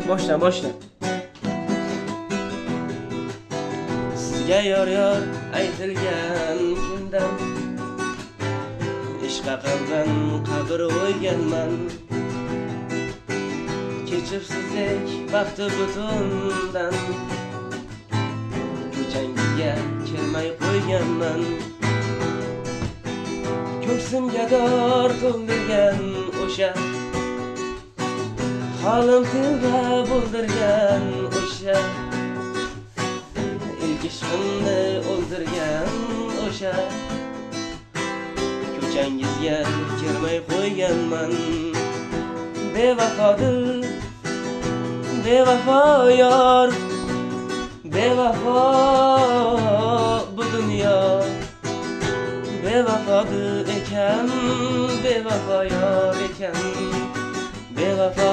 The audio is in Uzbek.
Boshla. Sizga yor aytilgan kundan ishqa qalban qabr o'yganman. Kechibsizdek baxti butundan ko'changizga kelmay qo'yganman. Ko'ksimga dor to'ldirgan o'sha holim tilda bo'ldirgan o'sha ilk ishqimni o'ldirgan o'sha ko'changizga kirmay qo'yganman. Bevafo yor, bevafo bu dunyo, bevafodir ekan, bevafo yor ekan, bevafo